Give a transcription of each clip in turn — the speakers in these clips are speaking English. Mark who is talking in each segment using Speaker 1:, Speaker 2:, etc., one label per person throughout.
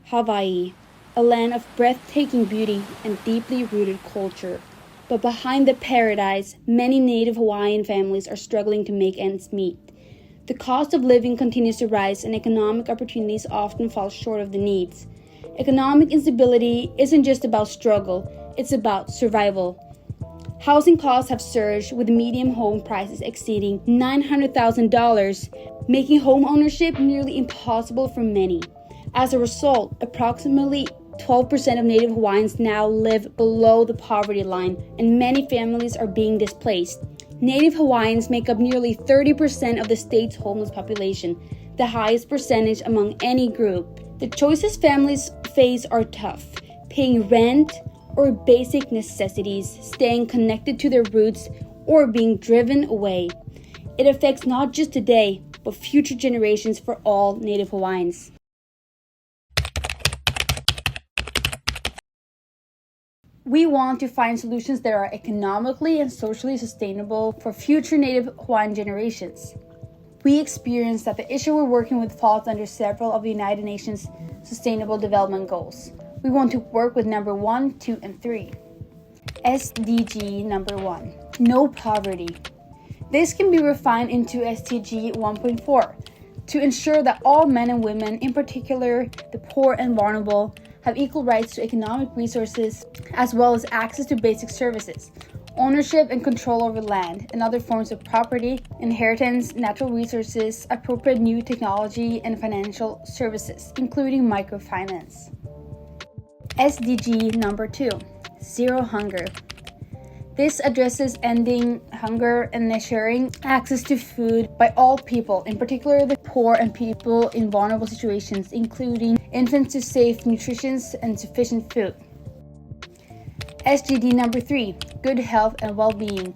Speaker 1: Hawaii, a land of breathtaking beauty and deeply rooted culture. But behind the paradise, many native Hawaiian families are struggling to make ends meet. The cost of living continues to rise and economic opportunities often fall short of the needs. Economic instability isn't just about struggle, it's about survival. Housing costs have surged, with median home prices exceeding $900,000, making home ownership nearly impossible for many. As a result, approximately 12% of Native Hawaiians now live below the poverty line, and many families are being displaced. Native Hawaiians make up nearly 30% of the state's homeless population, the highest percentage among any group. The choices families face are tough: paying rent or basic necessities, staying connected to their roots, or being driven away. It affects not just today, but future generations for all Native Hawaiians. We want to find solutions that are economically and socially sustainable for future Native Hawaiian generations. We experience that the issue we're working with falls under several of the United Nations Sustainable Development Goals. We want to work with number 1, 2, and 3. SDG number 1, no poverty. This can be refined into SDG 1.4 to ensure that all men and women, in particular the poor and vulnerable, have equal rights to economic resources as well as access to basic services, ownership and control over land and other forms of property, inheritance, natural resources, appropriate new technology, and financial services, including microfinance. SDG number 2, zero hunger. This addresses ending hunger and ensuring access to food by all people, in particular the poor and people in vulnerable situations, including infants, to safe nutrition and sufficient food. SDG number 3, good health and well-being.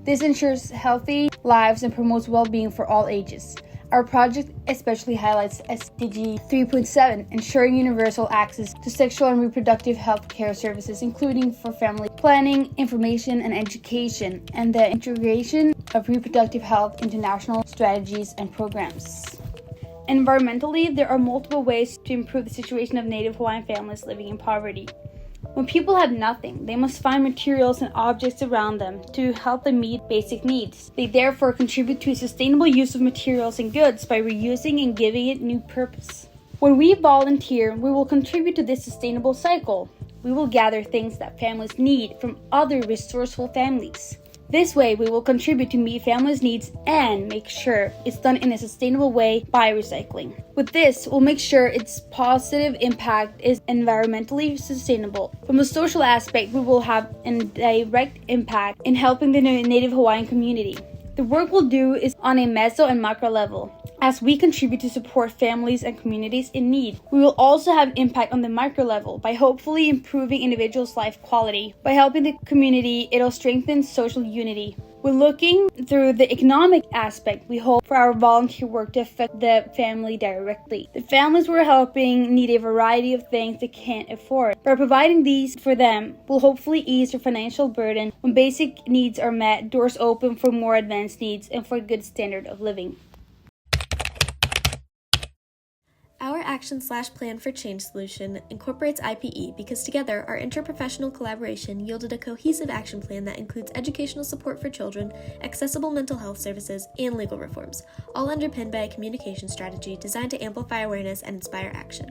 Speaker 1: This ensures healthy lives and promotes well-being for all ages. Our project especially highlights SDG 3.7, ensuring universal access to sexual and reproductive health care services, including for family planning, information, and education, and the integration of reproductive health into national strategies and programs. Environmentally, there are multiple ways to improve the situation of Native Hawaiian families living in poverty. When people have nothing, they must find materials and objects around them to help them meet basic needs. They therefore contribute to a sustainable use of materials and goods by reusing and giving it new purpose. When we volunteer, we will contribute to this sustainable cycle. We will gather things that families need from other resourceful families. This way, we will contribute to meet families' needs and make sure it's done in a sustainable way by recycling. With this, we'll make sure its positive impact is environmentally sustainable. From a social aspect, we will have a direct impact in helping the Native Hawaiian community. The work we'll do is on a meso and macro level, as we contribute to support families and communities in need. We will also have impact on the micro level by hopefully improving individuals' life quality. By helping the community, it'll strengthen social unity. We're looking through the economic aspect. We hope for our volunteer work to affect the family directly. The families we're helping need a variety of things they can't afford. By providing these for them, will hopefully ease their financial burden. When basic needs are met, doors open for more advanced needs and for a good standard of living.
Speaker 2: Our Action/Plan for Change solution incorporates IPE because together our interprofessional collaboration yielded a cohesive action plan that includes educational support for children, accessible mental health services, and legal reforms, all underpinned by a communication strategy designed to amplify awareness and inspire action.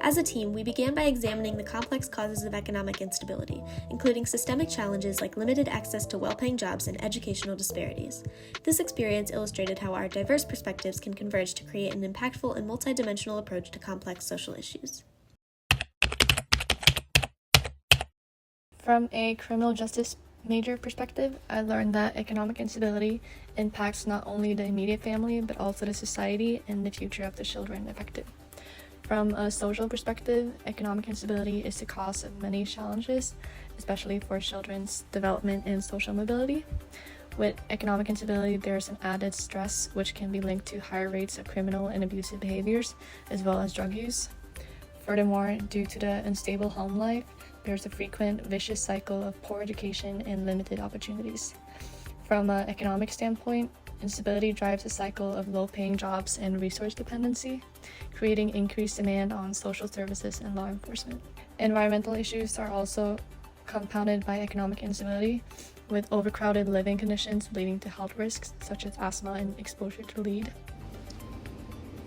Speaker 2: As a team, we began by examining the complex causes of economic instability, including systemic challenges like limited access to well-paying jobs and educational disparities. This experience illustrated how our diverse perspectives can converge to create an impactful and multidimensional approach to complex social issues.
Speaker 3: From a criminal justice major perspective, I learned that economic instability impacts not only the immediate family, but also the society and the future of the children affected. From a social perspective, economic instability is the cause of many challenges, especially for children's development and social mobility. With economic instability, there's an added stress which can be linked to higher rates of criminal and abusive behaviors, as well as drug use. Furthermore, due to the unstable home life, there's a frequent vicious cycle of poor education and limited opportunities. From an economic standpoint, instability drives a cycle of low-paying jobs and resource dependency, creating increased demand on social services and law enforcement. Environmental issues are also compounded by economic instability, with overcrowded living conditions leading to health risks such as asthma and exposure to lead.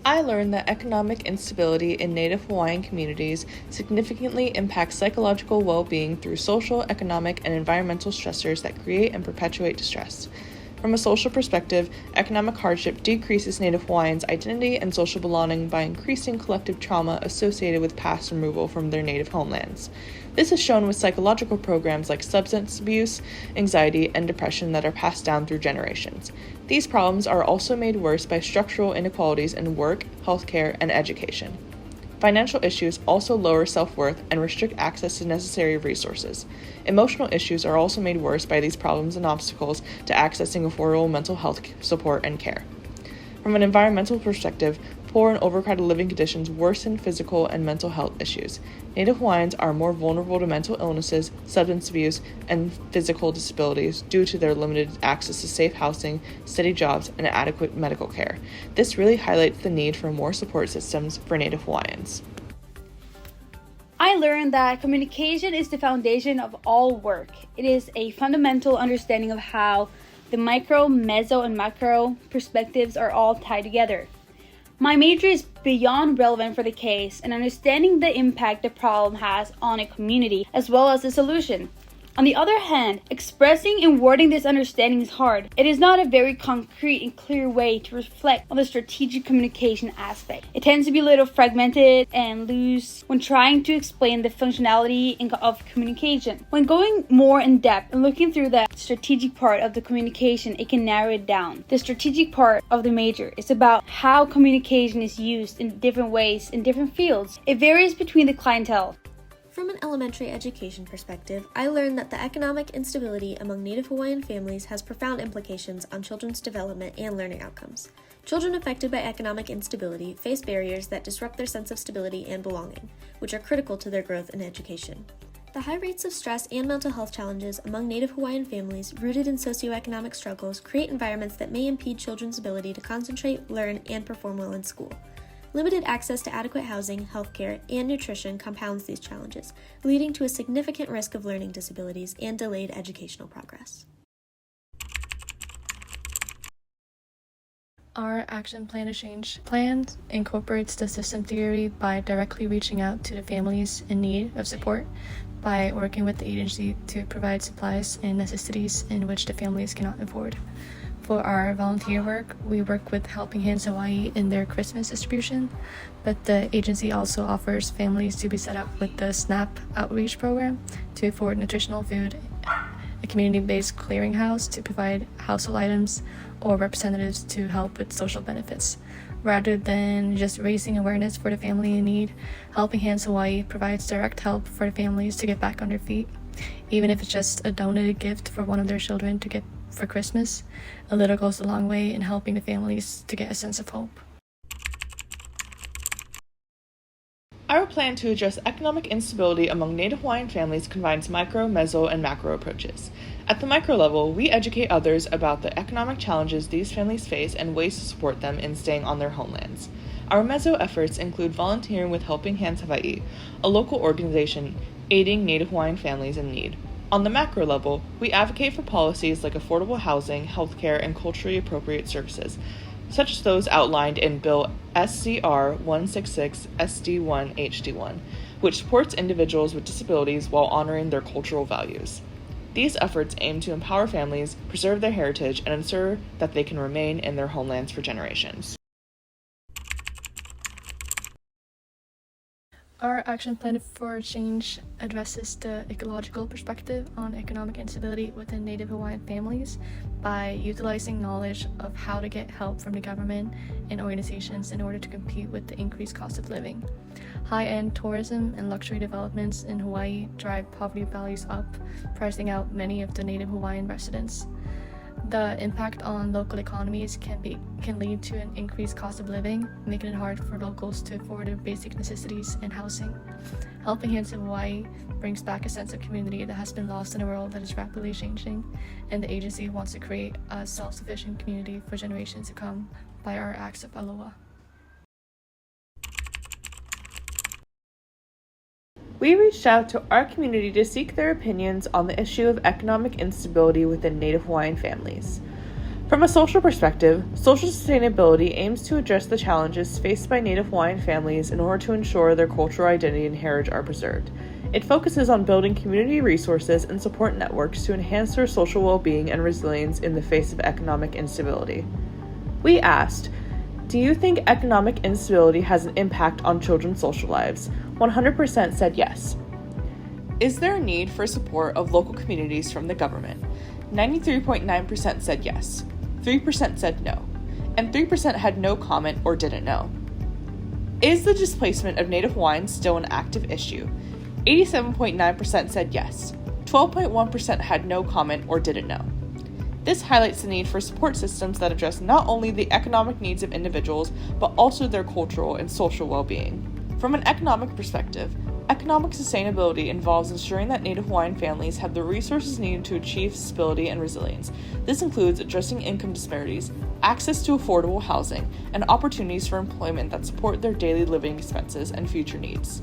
Speaker 4: I learned that economic instability in Native Hawaiian communities significantly impacts psychological well-being through social, economic, and environmental stressors that create and perpetuate distress. From a social perspective, economic hardship decreases Native Hawaiians' identity and social belonging by increasing collective trauma associated with past removal from their native homelands. This is shown with psychological programs like substance abuse, anxiety, and depression that are passed down through generations. These problems are also made worse by structural inequalities in work, healthcare, and education. Financial issues also lower self-worth and restrict access to necessary resources. Emotional issues are also made worse by these problems and obstacles to accessing affordable mental health support and care. From an environmental perspective, poor and overcrowded living conditions worsen physical and mental health issues. Native Hawaiians are more vulnerable to mental illnesses, substance abuse, and physical disabilities due to their limited access to safe housing, steady jobs, and adequate medical care. This really highlights the need for more support systems for Native Hawaiians.
Speaker 1: I learned that communication is the foundation of all work. It is a fundamental understanding of how the micro, meso, and macro perspectives are all tied together. My major is beyond relevant for the case and understanding the impact the problem has on a community as well as the solution. On the other hand, expressing and wording this understanding is hard. It is not a very concrete and clear way to reflect on the strategic communication aspect. It tends to be a little fragmented and loose when trying to explain the functionality of communication. When going more in depth and looking through the strategic part of the communication, it can narrow it down. The strategic part of the major is about how communication is used in different ways in different fields. It varies between the clientele.
Speaker 2: From an elementary education perspective, I learned that the economic instability among Native Hawaiian families has profound implications on children's development and learning outcomes. Children affected by economic instability face barriers that disrupt their sense of stability and belonging, which are critical to their growth and education. The high rates of stress and mental health challenges among Native Hawaiian families rooted in socioeconomic struggles create environments that may impede children's ability to concentrate, learn, and perform well in school. Limited access to adequate housing, healthcare, and nutrition compounds these challenges, leading to a significant risk of learning disabilities and delayed educational progress.
Speaker 3: Our action plan to change plan incorporates the system theory by directly reaching out to the families in need of support by working with the agency to provide supplies and necessities in which the families cannot afford. For our volunteer work, we work with Helping Hands Hawaii in their Christmas distribution, but the agency also offers families to be set up with the SNAP outreach program to afford nutritional food, a community-based clearinghouse to provide household items, or representatives to help with social benefits. Rather than just raising awareness for the family in need, Helping Hands Hawaii provides direct help for the families to get back on their feet, even if it's just a donated gift for one of their children to get for Christmas. A little goes a long way in helping the families to get a sense of hope.
Speaker 4: Our plan to address economic instability among Native Hawaiian families combines micro, meso, and macro approaches. At the micro level, we educate others about the economic challenges these families face and ways to support them in staying on their homelands. Our meso efforts include volunteering with Helping Hands Hawaii, a local organization aiding Native Hawaiian families in need. On the macro level, we advocate for policies like affordable housing, healthcare, and culturally appropriate services, such as those outlined in Bill SCR 166 SD1 HD1, which supports individuals with disabilities while honoring their cultural values. These efforts aim to empower families, preserve their heritage, and ensure that they can remain in their homelands for generations.
Speaker 3: Our action plan for change addresses the ecological perspective on economic instability within Native Hawaiian families by utilizing knowledge of how to get help from the government and organizations in order to compete with the increased cost of living. High-end tourism and luxury developments in Hawaii drive poverty values up, pricing out many of the Native Hawaiian residents. The impact on local economies can lead to an increased cost of living, making it hard for locals to afford their basic necessities and housing. Helping Hands of Hawaii brings back a sense of community that has been lost in a world that is rapidly changing, and the agency wants to create a self-sufficient community for generations to come by our acts of aloha.
Speaker 4: We reached out to our community to seek their opinions on the issue of economic instability within Native Hawaiian families. From a social perspective, social sustainability aims to address the challenges faced by Native Hawaiian families in order to ensure their cultural identity and heritage are preserved. It focuses on building community resources and support networks to enhance their social well-being and resilience in the face of economic instability. We asked, do you think economic instability has an impact on children's social lives? 100% said yes. Is there a need for support of local communities from the government? 93.9% said yes, 3% said no, and 3% had no comment or didn't know. Is the displacement of Native Hawaiians still an active issue? 87.9% said yes, 12.1% had no comment or didn't know. This highlights the need for support systems that address not only the economic needs of individuals, but also their cultural and social well-being. From an economic perspective, economic sustainability involves ensuring that Native Hawaiian families have the resources needed to achieve stability and resilience. This includes addressing income disparities, access to affordable housing, and opportunities for employment that support their daily living expenses and future needs.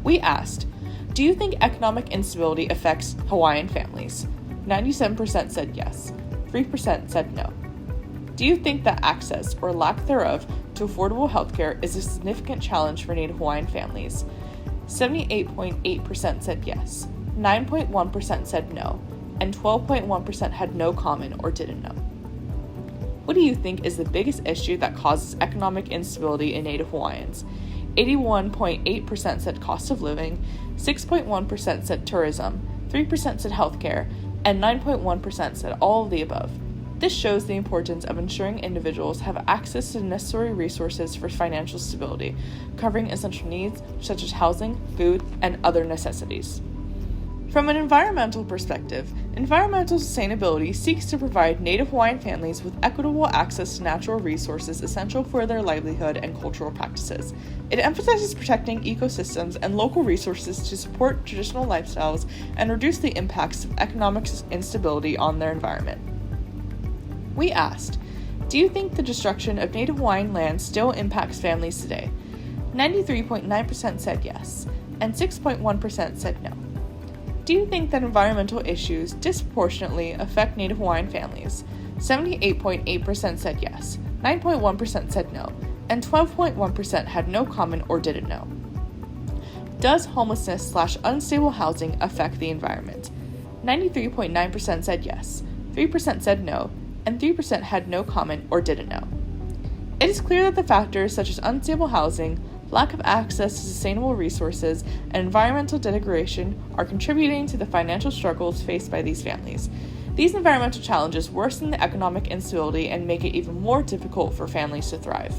Speaker 4: We asked, do you think economic instability affects Hawaiian families? 97% said yes, 3% said no. Do you think that access, or lack thereof, to affordable healthcare is a significant challenge for Native Hawaiian families? 78.8% said yes, 9.1% said no, and 12.1% had no comment or didn't know. What do you think is the biggest issue that causes economic instability in Native Hawaiians? 81.8% said cost of living, 6.1% said tourism, 3% said healthcare, and 9.1% said all of the above. This shows the importance of ensuring individuals have access to the necessary resources for financial stability, covering essential needs such as housing, food, and other necessities. From an environmental perspective, environmental sustainability seeks to provide Native Hawaiian families with equitable access to natural resources essential for their livelihood and cultural practices. It emphasizes protecting ecosystems and local resources to support traditional lifestyles and reduce the impacts of economic instability on their environment. We asked, do you think the destruction of Native Hawaiian land still impacts families today? 93.9% said yes, and 6.1% said no. Do you think that environmental issues disproportionately affect Native Hawaiian families? 78.8% said yes, 9.1% said no, and 12.1% had no comment or didn't know. Does homelessness/unstable housing affect the environment? 93.9% said yes, 3% said no, and 3% had no comment or didn't know. It is clear that the factors such as unstable housing, lack of access to sustainable resources, and environmental degradation are contributing to the financial struggles faced by these families. These environmental challenges worsen the economic instability and make it even more difficult for families to thrive.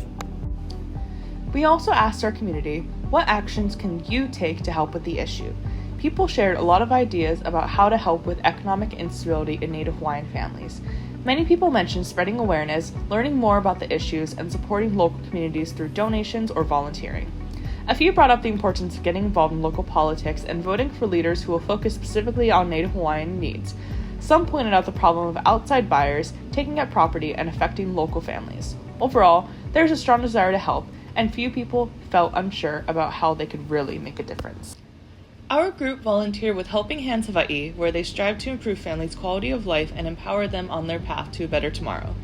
Speaker 4: We also asked our community, what actions can you take to help with the issue? People shared a lot of ideas about how to help with economic instability in Native Hawaiian families. Many people mentioned spreading awareness, learning more about the issues, and supporting local communities through donations or volunteering. A few brought up the importance of getting involved in local politics and voting for leaders who will focus specifically on Native Hawaiian needs. Some pointed out the problem of outside buyers taking up property and affecting local families. Overall, there's a strong desire to help, and few people felt unsure about how they could really make a difference. Our group volunteered with Helping Hands Hawaii, where they strive to improve families' quality of life and empower them on their path to a better tomorrow.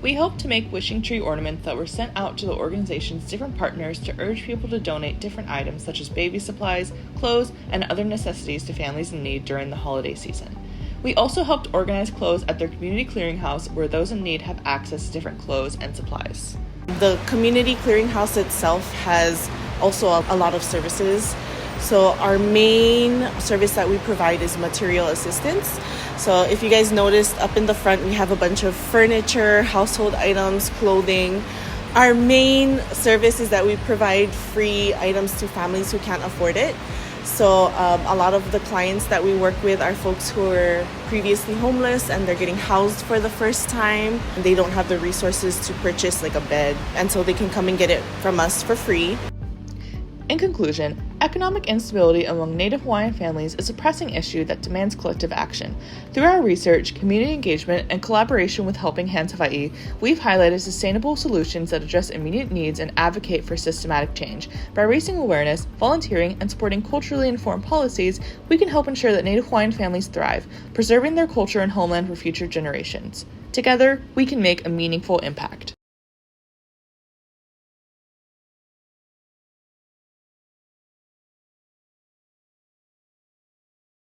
Speaker 4: We helped to make wishing tree ornaments that were sent out to the organization's different partners to urge people to donate different items such as baby supplies, clothes, and other necessities to families in need during the holiday season. We also helped organize clothes at their community clearinghouse where those in need have access to different clothes and supplies.
Speaker 5: The community clearinghouse itself has also a lot of services. So our main service that we provide is material assistance. So if you guys noticed, up in the front we have a bunch of furniture, household items, clothing. Our main service is that we provide free items to families who can't afford it. So a lot of the clients that we work with are folks who were previously homeless and they're getting housed for the first time. They don't have the resources to purchase like a bed, and so they can come and get it from us for free.
Speaker 4: In conclusion, economic instability among Native Hawaiian families is a pressing issue that demands collective action. Through our research, community engagement, and collaboration with Helping Hands Hawaii, we've highlighted sustainable solutions that address immediate needs and advocate for systematic change. By raising awareness, volunteering, and supporting culturally informed policies, we can help ensure that Native Hawaiian families thrive, preserving their culture and homeland for future generations. Together, we can make a meaningful impact.